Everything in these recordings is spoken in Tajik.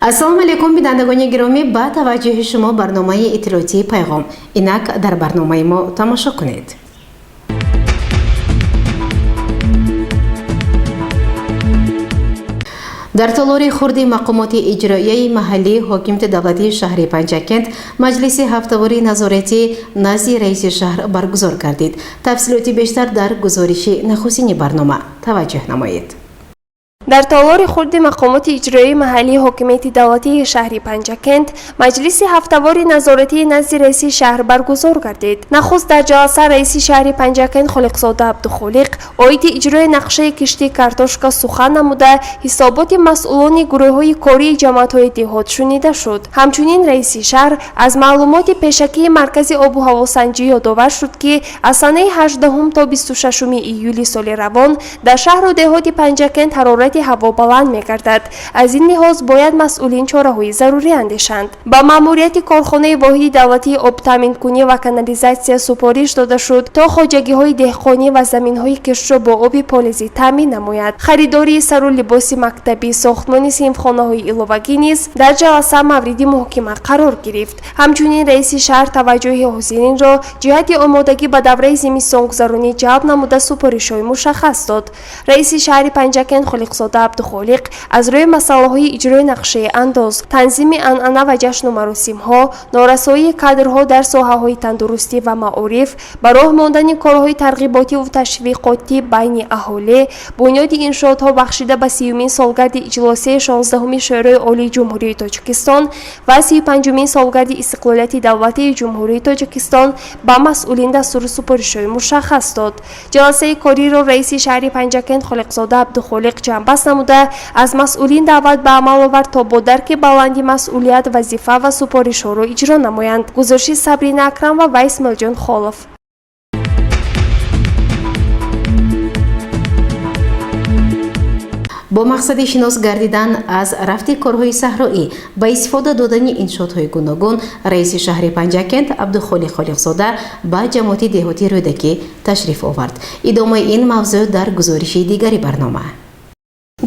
ассалому алайкум бинандагони гиромӣ, ба таваҷҷӯҳи шумо барномаи иттилоотии пайғом. Инак дар барномаи мо тамошо кунед. дар толори хурди мақомоти иҷроияи маҳаллӣ ҳокимияти давлатии шаҳри Панҷакент маҷлиси ҳафтавори назорати назди раиси шаҳр баргузор гардид. Тафсилоти бештар дар гузориши нахустини барнома. Таваҷҷӯҳ намоед. дар толори хурди мақомоти иҷроии маҳаллии ҳокимияти давлатии шаҳри Панҷакент маҷлиси ҳафтавори назоратии назди раиси шаҳр баргузор гардид. Нахуст дар ҷаласа раиси шаҳри Панҷакент Холиқзода Абдухолиқ оиди иҷрои нақшаи киштии картошка сухан намуда ҳисоботи масъулони гурӯҳҳои кории ҷамъиятҳои деҳот шунида шуд. Ҳамчунин раиси шаҳр аз маълумоти пешакии маркази обу ҳавосанҷӣ ёдовар шуд ки аз санаи 18 то 26 июли соли равон дар шаҳру деҳоти Панҷакент ҳарорати ҳаво баланд мегардад. Аз ин лиҳоз бояд масъулин чораҳои зарурӣ андешанд. Ба маъмурияти корхонаи воҳиди давлатии обтаъминкунӣ ва канализатсия супориш дода шуд то хоҷагиҳои деҳқонӣ ва заминҳои киштро бо оби полизӣ таъмин намояд. Харидории сару либоси мактабӣ, сохтмони синфхонаҳои иловагӣ низ дар ҷаласа мавриди муҳокима қарор гирифт. Ҳамчунин раиси шаҳр таваҷҷӯҳи ҳозиринро ҷиҳати омодагӣ ба давраи зимистонгузаронӣ ҷалб намуда супоришҳои мушаххас дод. Раиси шаҳри Панҷакент Холиқзода Абдухолиқ аз рӯи масъалаҳои иҷрои нақшаи андоз, танзими анъана ва ҷашну маросимҳо, норасоии кадрҳо дар соҳаҳои тандурустӣ ва маориф, ба роҳ мондани корҳои тарғиботиву ташвиқотӣ байни аҳолӣ, бунёди иншоотҳо бахшида ба 30-мин солгарди иҷлосии 16-уми Шӯрои Олии Ҷумҳурии Тоҷикистон ва 35-мин солгарди Истиқлолияти Давлатии Ҷумҳурии Тоҷикистон ба масъулин дастури супоришҳои мушаххас дод. Ҷаласаи кориро раиси шаҳри Панҷакент Холиқзода Абдухолиқ ҷамъбаст намуда аз масъулин даъват ба амал овард то бо дарки баланди масъулият, вазифа ва супоришҳоро иҷро намоянд. Гузориши Сабрина Акрам ва Исмоилҷон Холов. бо мақсади шинос гардидан аз рафти корҳои саҳроӣ ба истифода додани иншоотҳои гуногун, раиси шаҳри Панҷакент Абдухолиқ Холиқзода ба ҷамъияти деҳотӣ Рӯдакӣ ташриф овард. идомаи ин мавзӯъ дар гузориши дигари барнома.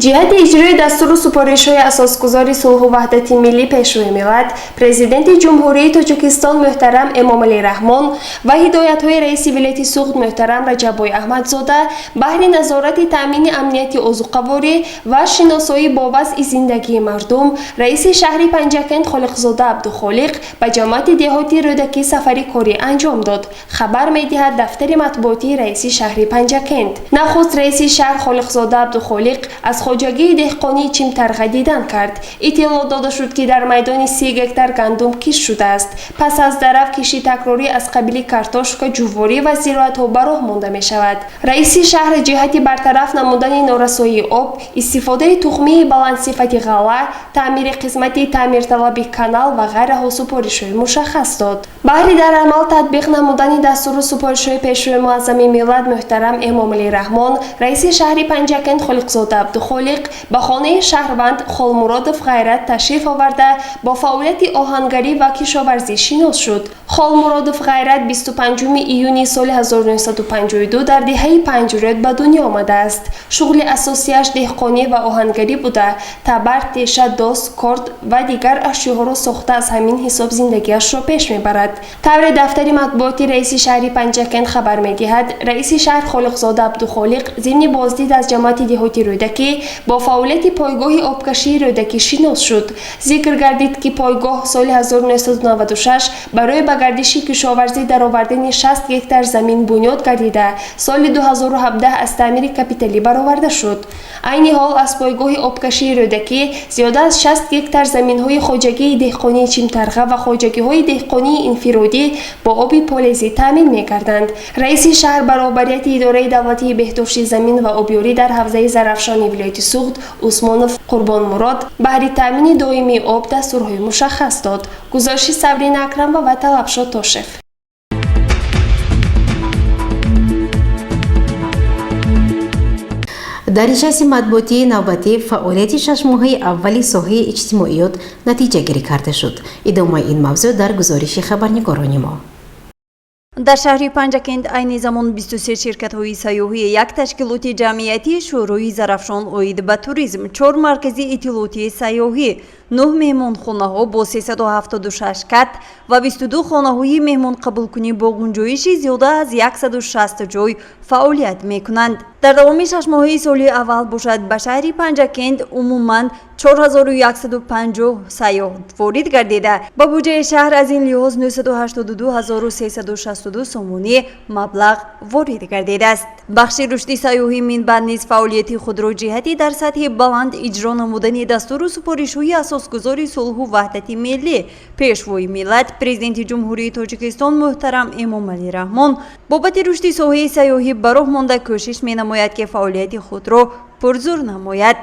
ҷиҳати иҷрои дастуру супоришҳои асосгузори сулҳу ваҳдати миллӣ пешрӯи миллат, Президенти Ҷумҳурии Тоҷикистон муҳтарам Эмомалӣ Раҳмон ва ҳидоятҳои раиси вилояти Суғд муҳтарам Раҷаббой Аҳмадзода баҳри назорати таъмини амнияти озуқаворӣ ва шиносоӣ бо вазъи зиндагии мардум, раиси шаҳри Панҷакент Холиқзода Абдухолиқ ба ҷамъияти деҳоти Рӯдакӣ сафари корӣ анҷом дод. Хабар медиҳад дафтари матбуотии раиси шаҳри Панҷакент. Нахуст раиси шаҳр Холиқзода Абдухолиқ аз хоҷагии деҳқонии Чимтарға дидан кард. Иттилоъ дода шуд ки дар майдони 30 гектар гандум кишт шудааст. Пас аз дарав кишти такрорӣ аз қабили картошка, ҷуворӣ ва зироатҳо ба роҳ монда мешавад. Раиси шаҳр ҷиҳати бартараф намудани норасоии об, истифодаи тухмии баландсифати ғалла, таъмири қисмати таъмирталаби канал ва ғайраҳо супоришҳои мушаххас дод. баҳри дар амал татбиқ намудани дастуру супоришҳои пешрӯи муаззами миллат муҳтарам Эмомалӣ Раҳмон, раиси шаҳри Панҷакент Холиқзода Абдухолиқ ба хонаи шаҳрванд Холмуродов Ғайрат ташриф оварда бо фаъолияти оҳангарӣ ва кишоварзӣ шинос шуд. Холмуродов Ғайрат 25 июни соли 1952 дар диҳаи Панҷрӯд ба дунё омадааст. шуғли асосияш деҳқонӣ ва оҳангарӣ буда, табар, теша, доз, корд ва дигар ашёҳоро сохта аз ҳамин ҳисоб зиндагиашро пеш мебарад. тавре дафтари матбуоти раиси шаҳри Панҷакент хабар медиҳад, раиси шаҳр Холиқзода Абдухолиқ зимни боздид аз ҷамъияти деҳоти Рӯдакӣ бо фаъолияти пойгоҳи обкашии Рӯдакӣ шинос шуд. Зикр гардид ки пойгоҳ соли 1996 барои ба гардиши кишоварзӣ даровардани 60 гектар замин бунёд гардида, соли 2017 аз таъмири капиталӣ бароварда шуд. айни ҳол аз пойгоҳи обкашии Рӯдакӣ зиёда аз 60 гектар заминҳои хоҷагии деҳқонии Чимтарға ва хоҷагиҳои деҳқонии инфиродӣ бо оби полезӣ таъмин мекарданд. раиси шаҳр баробарияти идораи давлатии беҳдошти замин ва обёрӣ дар ҳавзаи Зарафшони вилояти Суғд Усмонов Қурбонмурод баҳри таъмини доимии об дастурҳои мушаххас дод. гузориши Сабрина Акрамова ва Талабшод Тошев. дар нишасти матбуотии навбатӣ фаъолияти 6 моҳаи аввали соҳаи иҷтимоиёт натиҷагирӣ карда шуд. идомаи ин мавзӯъ дар гузориши хабарнигорони мо. дар шаҳри Панҷакент айни замон 23 ширкатҳои сайёҳӣ, як ташкилоти ҷамъиятии Шӯрои Зарафшон оид ба туризм, 4 маркази иттилоотии сайёҳӣ, 9 меҳмонхонаҳо бо 376 кат ва 22 хонаҳои меҳмонқабулкунӣ бо гунҷоиши зиёда аз 160 ҷой фаъолият мекунанд. дар давоми 6 моҳаи соли аввал бошад ба шаҳри Панҷакент умуман 4150 сайёҳ ворид гардида ба буҷаи шаҳр аз ин лиҳоз 982362 сомонӣ маблағ ворид гардидааст. бахши рушди сайёҳӣ минбаъд низ фаъолияти худро ҷиҳати дар сатҳи баланд иҷро намудани дастуру супоришҳои асосгузори сулҳу ваҳдати миллӣ пешвои миллат президенти ҷумҳурии Тоҷикистон муҳтарам Эмомалӣ Раҳмон бобати рушди соҳаи сайёҳӣ ба роҳ монда кӯшиш менамояд ки фаъолияти худро пурзур намояд.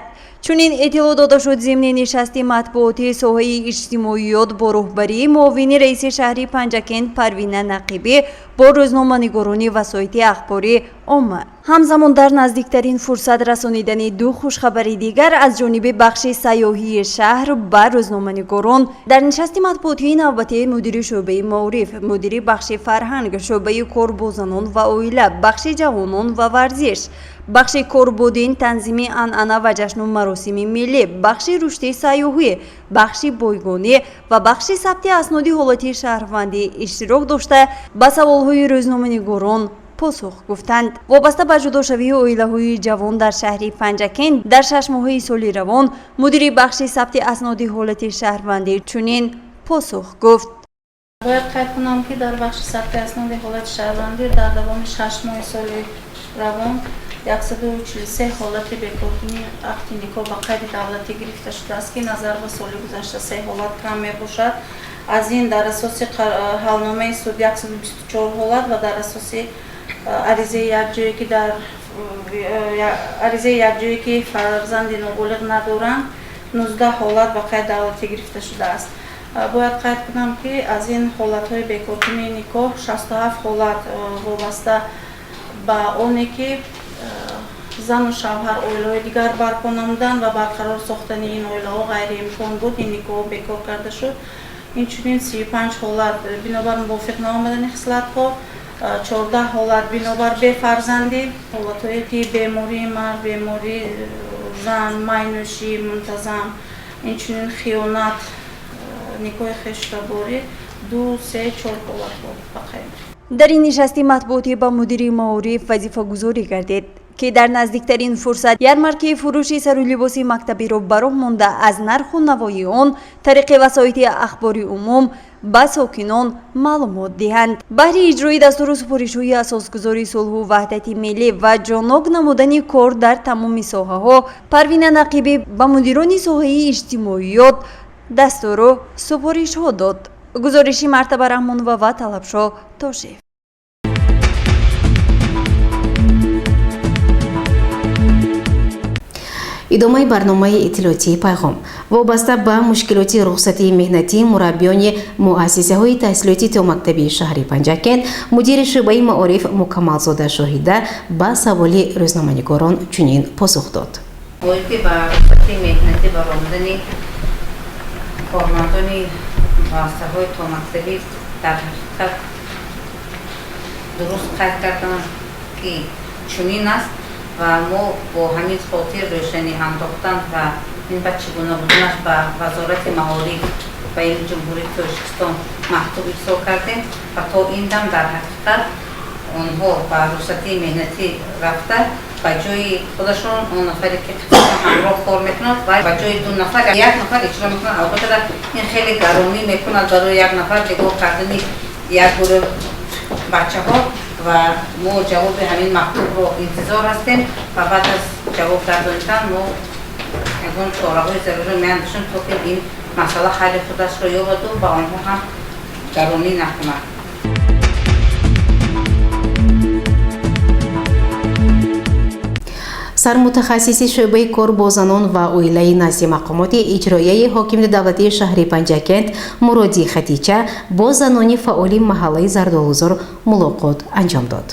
чунин эътилоъ дода шуд зимни нишасти матбуотии соҳаи иҷтимоиёт бо роҳбарии муовини раиси шаҳри Панҷакент Парвина Нақибӣ бо рӯзноманигорони васоити ахбори омма. ҳамзамон дар наздиктарин фурсат расонидани ду хушхабари дигар аз ҷониби бахши сайёҳии шаҳр ба рӯзноманигорон дар нишасти матбуотии навбатии мудири шӯъбаи маориф, мудири бахши фарҳанг, шӯъбаи кор бо занон ва оила, бахши ҷавонон ва варзиш, бахши корбудин, танзими анъана ва ҷашну маросими миллӣ, бахши рушди сайёҳӣ, бахши бойгонӣ ва бахши сабти асноди ҳолати шаҳрвандӣ иштирок дошта ба саволҳои рӯзноманигорон посух гуфтанд. вобаста ба ҷудошавии оилаҳои ҷавон дар шаҳри Панҷакент дар 6 моҳаи соли равон мудири бахши сабти асноди ҳолати шаҳрвандӣ чунин посух гуфт. باید قید کنم که در بخش ثبت اسناد حالت شهروندی در دوام 6 ماه سال روان 143 حالت بیکارگونی عقد نکاح با قید دولتی گرفته شده است که نظر به سال گذشته 3 حالت کم میباشد. از این در اساس حلنامه سود 124 حالت و در اساس عریضه یکجایی که فرزند نابالغ ندارند 19 حالت با قید دولتی گرفته شده است. باید قید کنم که از این حالت‌های بیکارگونی نکاح 67 حالت وابسته به آنی که زن و شوهر اویله‌های دیگر برپا نمودند و برقرار ساختن این اویله‌ها غیر امکان بود، این نکاح بیکار کرده شد. اینچنین 35 حالت بنابر موافق نآمدن خصلت‌ها، 14 حالت بنابر بی‌فرزندی، حالت‌هایی که بیماری مرد، بیماری زن، مینوشی منتظم، اینچنین خیانت، نکاح خشتباری 2 3 4 حالت بود بخیر. дар ин нишасти матбуотӣ ба мудири маориф вазифагузорӣ гардид ки дар наздиктарин фурсат ярмаркаи фурӯши сарулибоси мактабиро ба роҳ монда аз нарху навои он тариқи васоити ахбори умум ба сокинон маълумот диҳанд. баҳри иҷрои дастуру супоришҳои асосгузори сулҳу ваҳдати миллӣ ва ҷонок намудани кор дар тамоми соҳаҳо Парвина Нақибӣ ба мудирони соҳаи иҷтимоиёт дастуру супоришҳо дод. гузориши Мартаба Раҳмонова ва Талабшоҳ Тошев. идомаи барномаи иттилоотии пайғом вобаста ба мушкилоти рухсатии меҳнатии мураббиёни муассисаҳои таҳсилоти томактабии шаҳри Панҷакент мудири шӯъбаи маориф Мукаммалзода Шоҳида ба саволи рӯзноманигорон чунин посух дод. оиди ба рухсатии меҳнатӣ баромадани кормандони муассисаҳои томактабӣ дар ҳақиқат дуруст қайд кардам ки чунин аст ва мо бо ҳамин хотир рӯшанӣ андохтан ва ин ба чӣ гуна буданаш ба вазорати маориф ба ин ҷумҳурии Тоҷикистон мактуб ирсол кардем ва то ин дам дар ҳақиқат онҳо ба рухсатии меҳнатӣ рафта ба ҷои худашон он нафаре ки қисман ҳамроҳ кор мекунад ва ба ҷои 2 нафар як нафар иҷро мекунад. албатта ин хеле гаронӣ мекунад барои як нафар нигоҳ кардани як гурӯҳ бачаҳо ва мо ҷавоби ҳамин мактубро интизор ҳастем ва баъд аз ҷавоб гардонидан мо ягон чораҳои зарури меандешем то ки ин масъала ҳалли худашро ёбаду ба онҳо ҳам гаронӣ накунад. сармутахассиси шӯъбаи кор бо занон ва оилаи назди мақомоти иҷроияи ҳокими давлатии шаҳри Панҷакент Муроди Хатича бо занони фаъоли маҳаллаи Зардолузор мулоқот анҷом дод.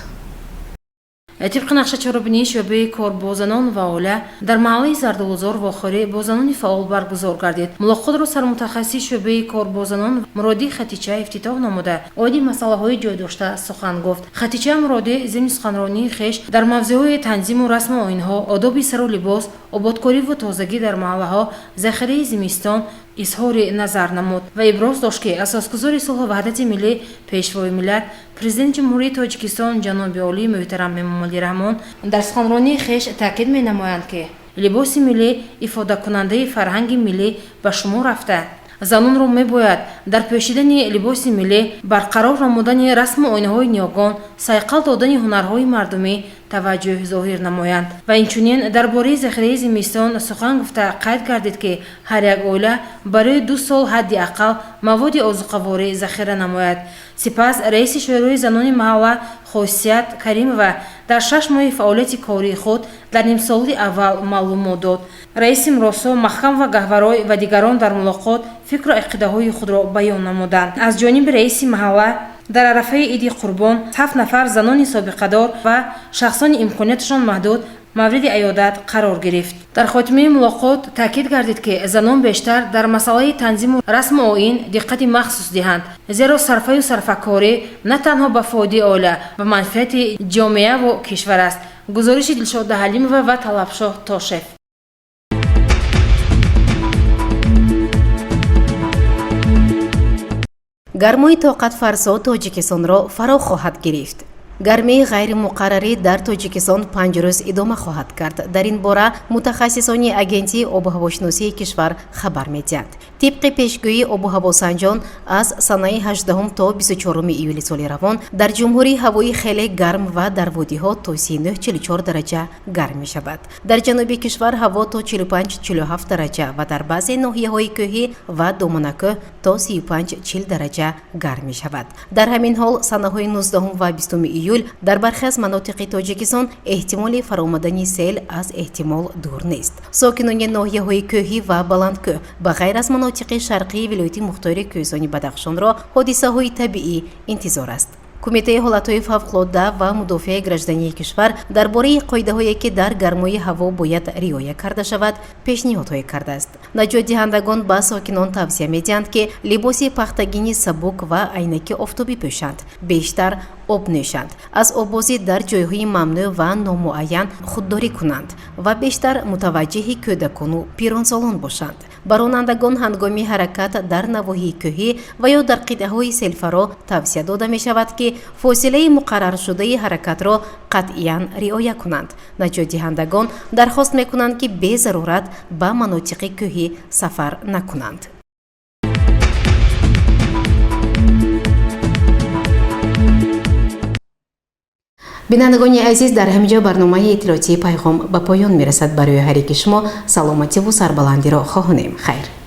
طبق نقشه چهاربینی شعبه کار با زنان و اوله در محله زردالوزار واخری با زنان فعال برگزار گردید. ملاقات را سرمتخصص شعبه کار با زنان مرادی خطیچه افتتاح نموده عادی مسئله های جای داشته سخن گفت. خطیچه مرادی ضمن سخنرانی خویش در موضوع تنظیم و رسم آیین‌ها، آداب سر و لباس، آبادکاری و تازگی در محله ها، ذخیره زمستان، изҳори назар намуд ва иброз дошт ки асосгузори сулҳу ваҳдати миллӣ пешвои миллат президенти ҷумҳурии тоҷикистон ҷаноби олии муҳтарам эмомалӣ раҳмон дар суханронии хеш таъкид менамоянд ки либоси миллӣ ифодакунандаи фарҳанги миллӣ ба шумор рафта занонро мебояд дар пӯшидани либоси миллӣ барқарор намудани расму оинаҳои ниёгон сайқал додани ҳунарҳои мардумӣ таваҷҷӯҳ зоҳир намоянд ва инчунин дар бораи захираи зимистон сухан гуфта қайд гардид ки ҳар як оила барои 2 сол ҳадди аққал маводи озуқаворӣ захира намояд. Сипас раиси шӯрои занони маҳалла Хосият Каримова дар 6 моҳи фаъолияти кории худ дар нимсолаи аввал маълумот дод. Раиси Муросо, Маҳкам ва Гаҳварой ва дигарон дар мулоқот фикру ақидаҳои худро баён намуданд. Аз ҷониби раиси маҳалла дар арафаи иди Қурбон 7 нафар занони собиқадор ва шахсони имконияташон маҳдуд мавриди аёдат қарор гирифт. Дар хотимаи мулоқот таъкид гардид ки занон бештар дар масъалаи танзиму расму оин диққати махсус диҳанд, зеро сарфаю сарфакорӣ на танҳо ба фоидаи оила ва манфиати ҷомеаву кишвар аст. Гузориши Дилшода Ҳалимова ва Талабшоҳ Тошев. гармои тоқатфарсо тоҷикистонро фаро хоҳад гирифт. гармии ғайримуқаррарӣ дар тоҷикистон 5 рӯз идома хоҳад кард. дар ин бора мутахассисони агентии обуҳавошиносии кишвар хабар медиҳанд. тибқи пешгӯии обуҳавосанҷон аз санаи 18 то 24 июли соли равон дар ҷумҳурӣ ҳавои хеле гарм ва дар водиҳо то 39-44 дараҷа гарм мешавад. дар ҷануби кишвар ҳаво то 45-47 дараҷа ва дар баъзе ноҳияҳои кӯҳӣ ва доманакӯҳ то 35-40 дараҷа гарм мешавад. дар ҳамин ҳол санаҳои 19 ва 20 июл дар бархе аз манотиқи тоҷикистон эҳтимоли фаромадани сел аз эҳтимол дур нест. сокинони ноҳияҳои кӯҳӣ ва баландкӯҳ ба ғайр аз манотиқи шарқии вилояти мухтори кӯҳистони Бадахшонро ҳодисаҳои табиӣ интизор аст. кумитаи ҳолатҳои фавқулодда ва мудофиаи граждании кишвар дар бораи қоидаҳое ки дар гармои ҳаво бояд риоя карда шавад пешниҳодҳое кардааст. наҷотдиҳандагон ба сокинон тавсия медиҳанд ки либоси пахтагини сабук ва айнаки офтобӣ пӯшанд, бештар об нӯшанд, аз обозӣ дар ҷойҳои мамнӯъ ва номуайян худдорӣ кунанд ва бештар мутаваҷҷиҳи кӯдакону пиронсолон бошанд. ба ронандагон ҳангоми ҳаракат дар навоҳии кӯҳӣ ва ё дар қитъаҳои селфаро тавсия дода мешавад ки фосилаи муқарраршудаи ҳаракатро қатъиян риоя кунанд. наҷотдиҳандагон дархост мекунанд ки бе зарурат ба манотиқи кӯҳӣ сафар накунанд. бинандагони азиз, дар ҳаминҷо барномаи иттилоотии пайғом ба поён мерасад. барои ҳар яки шумо саломативу сарбаландиро хоҳонем. хайр.